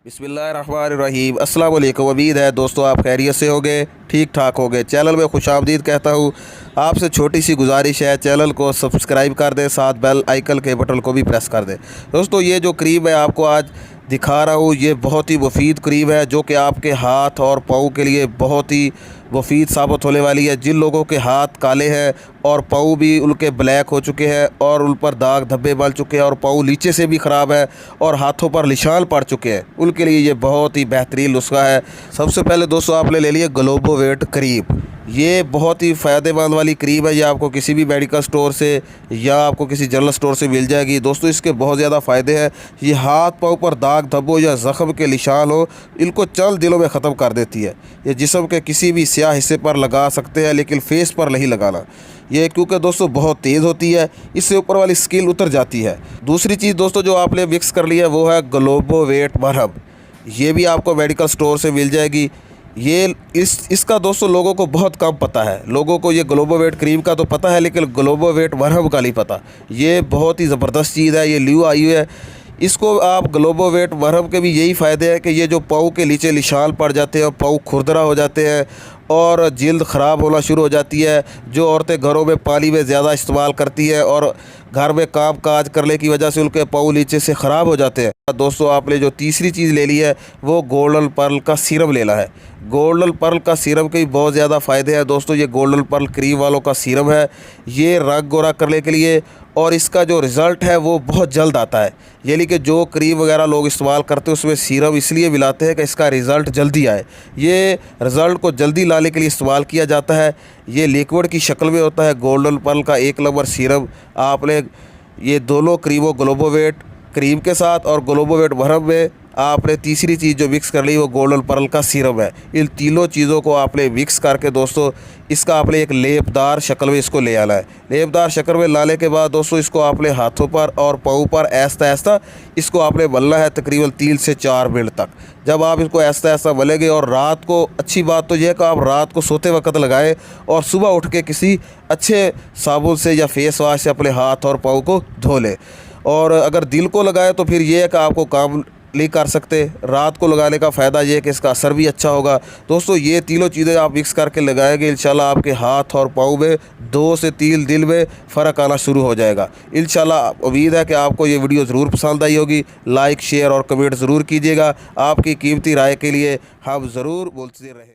बिस्मिल्लाहिर्रहमानिर्रहीम। अस्सलाम वालेकुम। उम्मीद है दोस्तों आप खैरियत से होंगे, ठीक ठाक होंगे। चैनल में खुशामदीद कहता हूँ। आपसे छोटी सी गुजारिश है, चैनल को सब्सक्राइब कर दें, साथ बेल आइकन के बटन को भी प्रेस कर दें। दोस्तों ये जो क्रीम है आपको आज दिखा रहा हूँ, ये बहुत ही मुफीद क्रीम है जो कि आपके हाथ और पाँव के लिए बहुत ही मुफीद साबित होने वाली है। जिन लोगों के हाथ काले हैं और पाँव भी उनके ब्लैक हो चुके हैं और उन पर दाग धब्बे बन चुके हैं और पाँव नीचे से भी ख़राब है और हाथों पर निशान पड़ चुके हैं, उनके लिए ये बहुत ही बेहतरीन नुस्खा है। सबसे पहले दोस्तों आपने ले लिया ग्लोबोवेट क्रीम। ये बहुत ही फ़ायदेमंद वाली क्रीम है। ये आपको किसी भी मेडिकल स्टोर से या आपको किसी जनरल स्टोर से मिल जाएगी। दोस्तों इसके बहुत ज़्यादा फ़ायदे हैं। ये हाथ पाँव पर दाग धब्बों या ज़ख़म के निशान हो, इनको चंद दिनों में ख़त्म कर देती है। ये जिस्म के किसी भी स्याह हिस्से पर लगा सकते हैं, लेकिन फेस पर नहीं लगाना। ये क्योंकि दोस्तों बहुत तेज़ होती है, इससे ऊपर वाली स्किन उतर जाती है। दूसरी चीज़ दोस्तों जो आपने मिक्स कर लिया है वो है ग्लोबोवेट मरहम। ये भी आपको मेडिकल स्टोर से मिल जाएगी। ये इसका दोस्तों लोगों को बहुत कम पता है। लोगों को ये ग्लोबोवेट क्रीम का तो पता है, लेकिन ग्लोबोवेट मरहम का नहीं पता। ये बहुत ही ज़बरदस्त चीज़ है। ये ल्यू आई हुई है। इसको आप ग्लोबोवेट मरहम के भी यही फ़ायदे हैं कि ये जो पाँव के नीचे निशान पड़ जाते हैं और पाँव खुरदरा हो जाते हैं और जल्द ख़राब होना शुरू हो जाती है, जो औरतें घरों में पानी में ज़्यादा इस्तेमाल करती है और घर में काम काज करने की वजह से उनके पाँव नीचे से ख़राब हो जाते हैं। दोस्तों आपने जो तीसरी चीज़ ले ली है वो गोल्डन पर्ल का सीरम लेना है। गोल्डन पर्ल का सीरम के भी बहुत ज़्यादा फ़ायदे हैं दोस्तों। ये गोल्डन पर्ल क्रीम वालों का सीरम है। ये रंग गोरा करने के लिए और इसका जो रिज़ल्ट है वो बहुत जल्द आता है। यानी कि जो क्रीम वगैरह लोग इस्तेमाल करते हैं उसमें सीरम इसलिए मिलाते हैं कि इसका रिज़ल्ट जल्दी आए। ये रिज़ल्ट को जल्दी लाने के लिए इस्तेमाल किया जाता है। ये लिक्विड की शक्ल में होता है। गोल्डन पर्ल का 1 नंबर सीरम आपने ये दोनों क्रीमों ग्लोबोवेट क्रीम के साथ और ग्लोबोवेट मरहम में आपने तीसरी चीज़ जो मिक्स कर ली वो गोल्डन पर्ल का सीरम है। इन तीनों चीज़ों को आपने मिक्स करके दोस्तों इसका आपने एक लेपदार शक्ल में इसको ले आना है। लेपदार शक्ल में लाने के बाद दोस्तों इसको आपने हाथों पर और पाँव पर ऐसा ऐसा इसको आपने मलना है तकरीबन 3 से 4 मिनट तक। जब आप इसको ऐसा ऐसा मलेंगे और रात को, अच्छी बात तो यह है कि आप रात को सोते वक्त लगाएं और सुबह उठ के किसी अच्छे साबुन से या फेस वाश से अपने हाथ और पाँव को धो लें। और अगर दिल को लगाए तो फिर ये है कि आपको काम नहीं कर सकते। रात को लगाने का फ़ायदा ये है कि इसका असर भी अच्छा होगा। दोस्तों ये तीनों चीज़ें आप मिक्स करके लगाएंगे, इंशाल्लाह आपके हाथ और पाँव में 2 से 3 दिन में फ़र्क आना शुरू हो जाएगा इंशाल्लाह। उम्मीद है कि आपको ये वीडियो ज़रूर पसंद आई होगी। लाइक शेयर और कमेंट ज़रूर कीजिएगा। आपकी कीमती राय के लिए हम ज़रूर बोलते रहें।